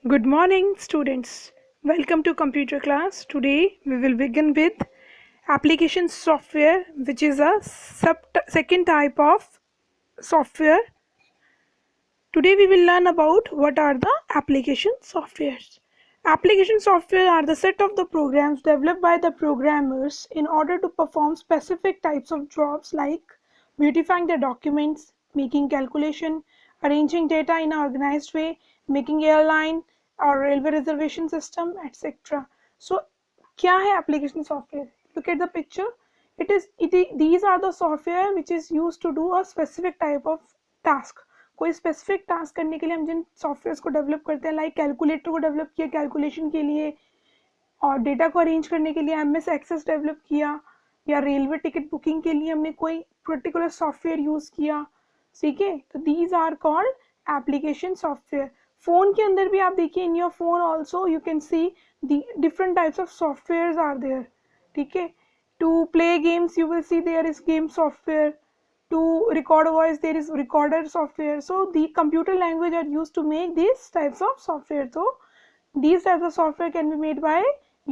Good morning, students. Welcome to computer class. Today we will begin with application software, which is a second type of software. Today we will learn about what are the application softwares. Application software are the set of the programs developed by the programmers in order to perform specific types of jobs like beautifying the documents, making calculation, arranging data in an organized way, making airline or railway reservation system, etc. So, क्या है application software? Look at the picture. These are the software which is used to do a specific type of task. कोई specific task करने के लिए हम जिन software को develop करते हैं, लाइक कैलकुलेटर को डेवलप किया कैलकुलेशन के लिए, और डेटा को अरेंज करने के लिए एमएस एक्सेस डेवलप किया, या रेलवे टिकट बुकिंग के लिए हमने कोई पर्टिकुलर सॉफ्टवेयर यूज किया. ठीक है, तो these are called application software. Phone के अंदर भी आप देखिए, in your phone also you can see different types of software are there. ठीक है, to play games you will see there is game software. To record voice there is recorder software. So the computer language are used to make these types of software. So these types of software can be made by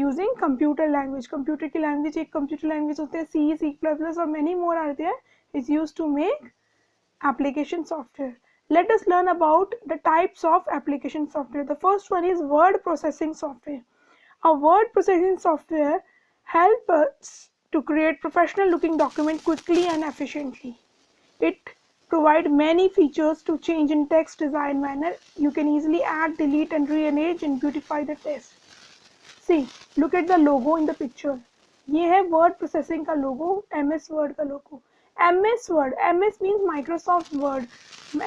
using computer language. Computer की language एक computer language होते हैं, C, C++ और many more are there, is used to make application software. Let us learn about the types of application software. The first one is word processing software. A word processing software helps us to create professional looking document quickly and efficiently. It provides many features to change in text design manner. You can easily add, delete and rearrange and beautify the text. See, look at the logo in the picture. ये है word processing का logo, MS Word का logo. MS Word, MS means Microsoft Word.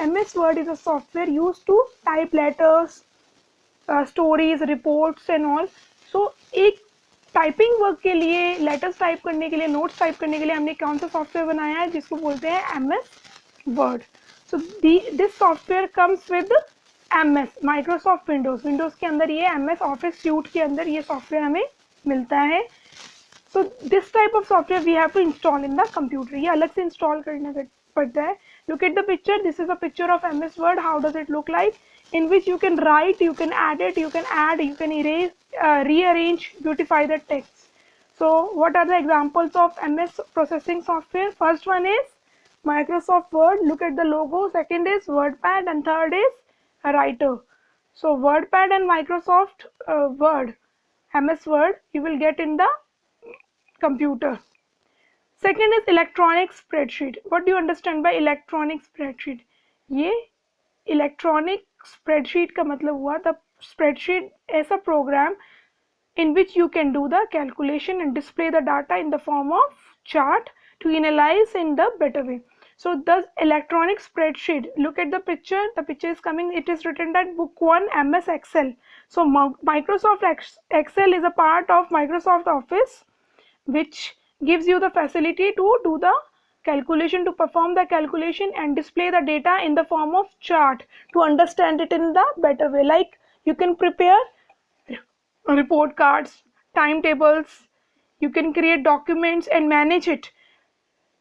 MS Word is a software used to type letters, stories, reports and all. So एक typing work के लिए, letters type करने के लिए, नोट्स टाइप करने के लिए हमने कौन सा सॉफ्टवेयर बनाया है, जिसको बोलते हैं MS word. So this software comes with MS Microsoft Windows के अंदर ये एमएस ऑफिस सूट के अंदर ये सॉफ्टवेयर हमें मिलता है. So this type of software we have to install in the computer. ये अलग से इंस्टॉल करना पड़ता है. Look at the picture. This is a picture of MS Word. How does it look like? In which you can write, you can edit, you can add, you can erase, rearrange, beautify the text. So what are the examples of MS processing software? First one is Microsoft Word. Look at the logo. Second is WordPad and third is Writer. So WordPad and Microsoft Word, MS Word, you will get in the computer. Second is electronic spreadsheet. What do you understand by electronic spreadsheet? ये electronic spreadsheet का मतलब हुआ the spreadsheet ऐसा programme in which you can do the calculation and display the data in the form of chart to analyze in the better way. So the electronic spreadsheet, look at the picture is coming, it is written that book 1 MS Excel. So Microsoft Excel is a part of Microsoft Office which gives you the facility to do the calculation, to perform the calculation and display the data in the form of chart to understand it in the better way. Like you can prepare report cards, timetables, you can create documents and manage it.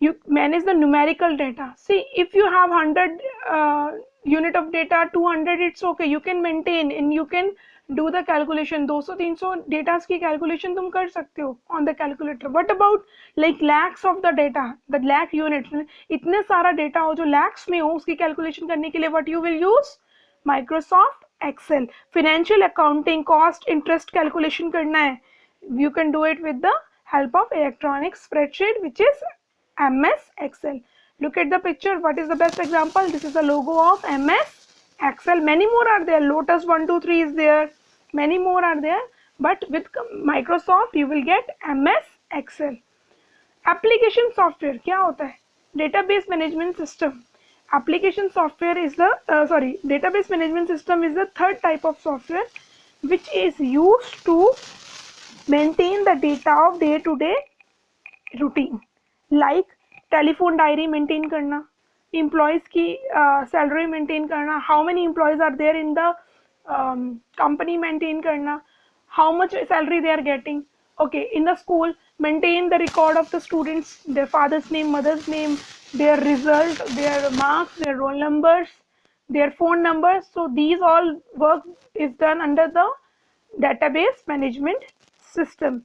You manage the numerical data. See, if you have 100 unit of data, 200, it's okay, you can maintain and you can do the calculation. 200-300 data की calculation तुम कर सकते हो on the calculator. What about like lakhs of the data, the lakh units, इतने सारा data हो जो lakhs में हो, उसकी calculation करने के लिए what you will use? Microsoft Excel. Financial accounting, cost, interest calculation करना है, you can do it with the help of electronic spreadsheet, which is MS Excel. Look at the picture. What is the best example? This is the logo of MS Excel. Many more are there. Lotus 123 is there. Many more are there. But with Microsoft, you will get MS Excel. Application software क्या होता है? Database management system. Application software is the database management system is the third type of software which is used to maintain the data of day-to-day routine. Like telephone diary maintain करना, employees की salary maintain करना, how many employees are there in the company maintain करना, how much salary they are getting. Okay, in the school maintain the record of the students, their father's name, mother's name, their result, their marks, their roll numbers, their phone numbers. So these all work is done under the database management system.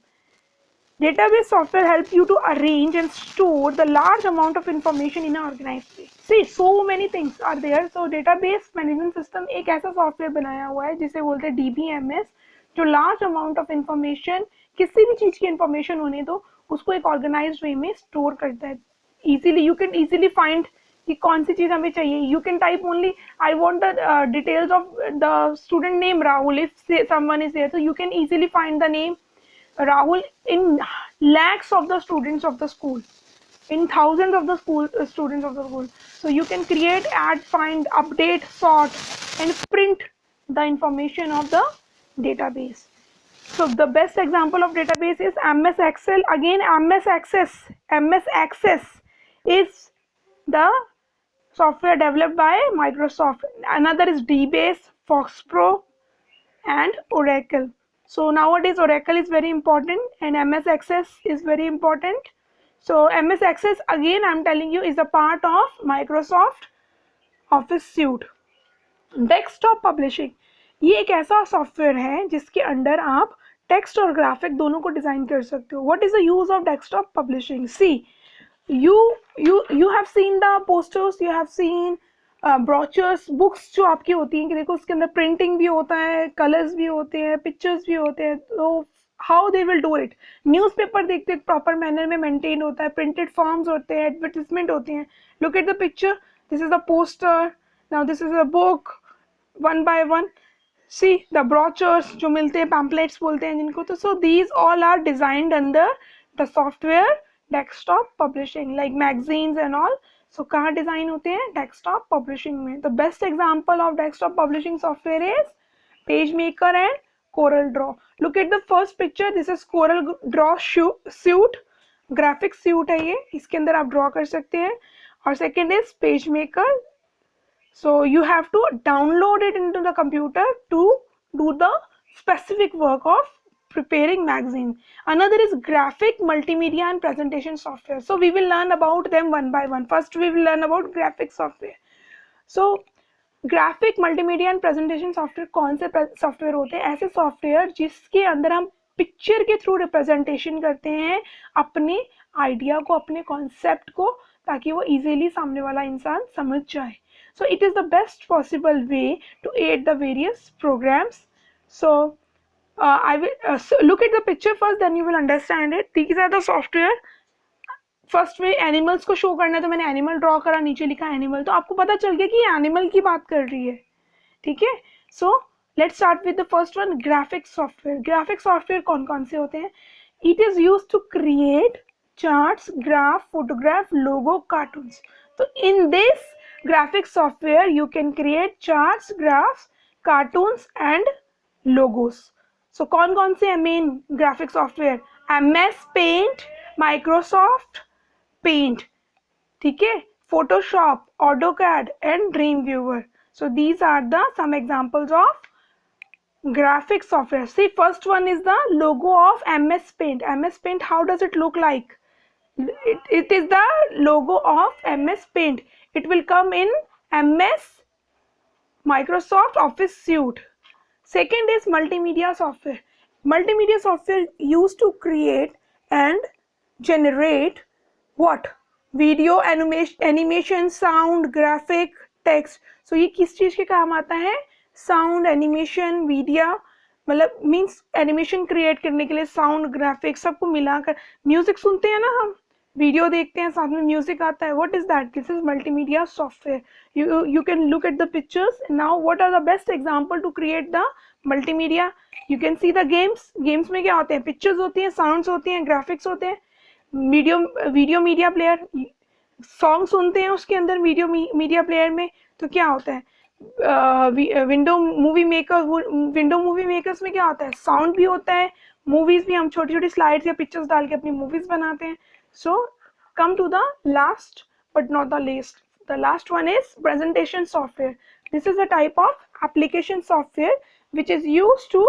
Database software helps you to arrange and store the large amount of information in an organized way. See, so many things are there. So database management system एक ऐसा software बनाया हुआ है जिसे बोलते हैं DBMS, जो large amount of information, किसी भी चीज की इंफॉर्मेशन होने दो, उसको एक ऑर्गेनाइज्ड वे में स्टोर करता है. Easily you can easily find कि कौन सी चीज हमें चाहिए. You can type only I want the details of the student name Rahul. If someone is there, so you can easily find the name Rahul in lakhs of the students of the school, in thousands of the students of the school. So you can create, add, find, update, sort, and print the information of the database. So the best example of database is MS Excel. Again, MS Access is the software developed by Microsoft. Another is DBase, FoxPro, and Oracle. So nowadays Oracle is very important and MS Access is very important. So MS Access, again I'm telling you, is a part of Microsoft Office suite. Desktop Publishing, ये एक ऐसा software है जिसके under आप text और graphic दोनों को design कर सकते हो. What is the use of desktop publishing? See, you have seen the posters, you have seen brochures, books जो आपकी होती हैं कि देखो उसके अंदर प्रिंटिंग भी होता है, कलर्स भी होते हैं, पिक्चर्स भी होते हैं. तो how they will do it? Newspaper देखते हैं प्रॉपर मैनर में मेंटेन होता है, प्रिंटेड फॉर्म्स होते हैं, एडवर्टिजमेंट होती हैं. Look at the picture, this is the poster, now this is a book, one by one. See the brochures जो मिलते हैं, पैम्पलेट्स बोलते हैं जिनको. तो so these all are designed under the software desktop publishing, like magazines and all. सो कहाँ design होते हैं? डेस्कटॉप पब्लिशिंग में. The best example of desktop publishing software is PageMaker and Corel Draw. Look at the first picture, this is Corel Draw suit, graphic suit है ये, इसके अंदर आप ड्रॉ कर सकते हैं. और second is page maker. So you have to download it into the computer to do the specific work of preparing magazine. Another is graphic, multimedia and presentation software. So we will learn about them one by one. First we will learn about graphic software. So graphic, multimedia and presentation software कौन से software होते हैं? ऐसे software जिसके अंदर हम picture के through representation करते हैं अपने आइडिया को, अपने कॉन्सेप्ट को, ताकि वो इजीली सामने वाला इंसान समझ जाए. So it is the best possible way to aid the various programs. So I will so look at the picture first, then you will understand it. These are the software. First में animals को show करना है तो मैंने animal draw करा, नीचे लिखा animal, तो आपको पता चल गया कि ये एनिमल की बात कर रही है. ठीक है. So let's start with the first one, graphic software. Graphic software कौन कौन से होते हैं? It is use to create charts, graph, photograph, logo, cartoons. So in this graphic software you can create charts, graphs, cartoons and logos. So कौन से main graphic software? MS Paint, Microsoft Paint, ठीक है, Photoshop, AutoCAD and Dreamweaver. So these are the some examples of graphic software. See, first one is the logo of MS Paint. MS Paint, how does it look like? It is the logo of MS Paint. It will come in MS Microsoft Office suite. Second is multimedia software. Multimedia software used to create and generate what? Video, animation, sound, graphic, text. So ये किस चीज के काम आता है? Sound, animation, media, मतलब means animation create करने के लिए साउंड, ग्राफिक सबको मिलाकर. म्यूजिक सुनते हैं ना हम, वीडियो देखते हैं, साथ में म्यूजिक आता है. What is that? This is multimedia software. you can look at the pictures. Now what are the best example to create the multimedia? You can see the games में क्या होते हैं? पिक्चर्स होती हैं, साउंड्स होती हैं, ग्राफिक्स होते हैं, वीडियो मीडिया प्लेयर, सॉन्ग सुनते हैं उसके अंदर वीडियो मीडिया प्लेयर में. तो क्या होता है? विंडो मूवी मेकर्स में क्या होता है? साउंड भी होता है, मूवीज भी, हम छोटी छोटी स्लाइड्स या पिक्चर्स डाल के अपनी मूवीज बनाते हैं. So come to the last but not the least. The last one is presentation software. This is a type of application software which is used to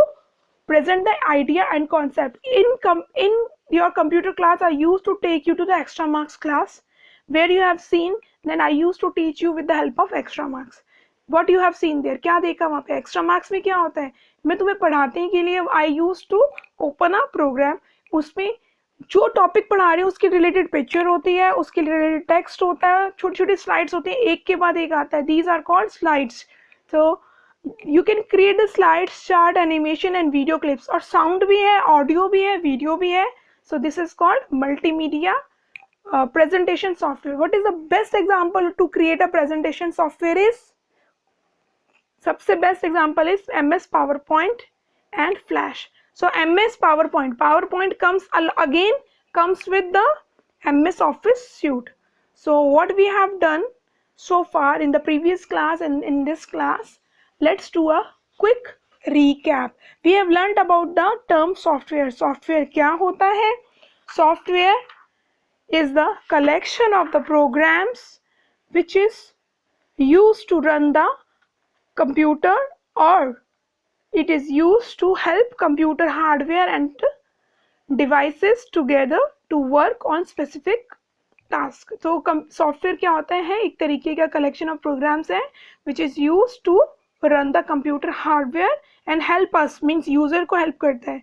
present the idea and concept. In your computer class, I used to take you to the extra marks class where you have seen, then I used to teach you with the help of extra marks. What you have seen there, क्या देखा वहाँ पे। Extra marks में क्या होता है, मैं तुम्हें पढ़ाने के लिए I use to open a program, उसमें जो टॉपिक पढ़ा रहे हैं उसके रिलेटेड पिक्चर होती है, उसके रिलेटेड टेक्स्ट होता है, छोटी छोटी स्लाइड्स होती हैं, एक के बाद एक आता है, दीज आर कॉल्ड स्लाइड्स। तो you can create the slides, chart, animation and video clips, और साउंड भी है, ऑडियो भी है, वीडियो भी है। So this is called multimedia presentation software. What is the best example to create a presentation software is, सबसे best example is MS PowerPoint and Flash. So MS PowerPoint comes again comes with the MS Office suite. So what we have done so far in the previous class and in this class, let's do a quick recap. We have learned about the term software. Software क्या होता है? Software is the collection of the programs which is used to run the computer, or it is used to help computer hardware and devices together to work on specific task. तो software क्या होता है, एक तरीके का collection of programs है which is used to run the computer hardware and help us, means user को help करता है.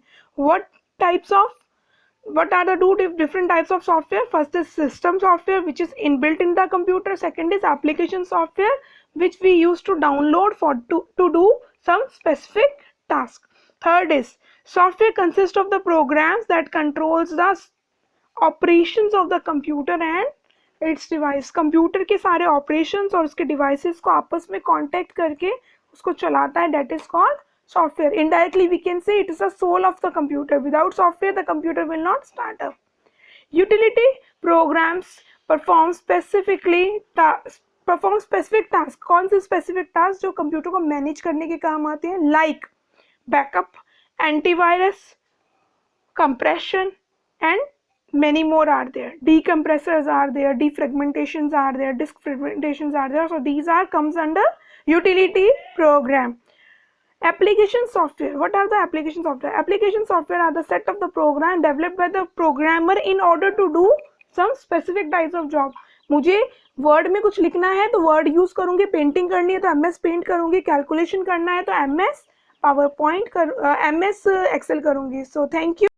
What are the two different types of software? First is system software, which is inbuilt in the computer. Second is application software, which we use to download to do some specific task. Third is software consists of the programs that controls the operations of the computer and its device. Computer के सारे operations और उसके devices को आपस में contact करके उसको चलाता है, that is called software. Indirectly we can say it is the soul of the computer. Without software the computer will not start up. Utility programs perform specific task. कौन से specific task जो computer को manage करने के काम आते हैं, like backup, antivirus, compression and many more are there. Decompressors are there, defragmentations are there, disk fragmentations are there. So these are comes under utility program. Application software. What are the application software? Application software are the set of the program developed by the programmer in order to do some specific types of job. मुझे word में कुछ लिखना है तो word use करूंगी, painting करनी है तो MS पेंट करूंगी, कैलकुलेशन करना है तो MS PowerPoint MS Excel करूंगी. So thank you.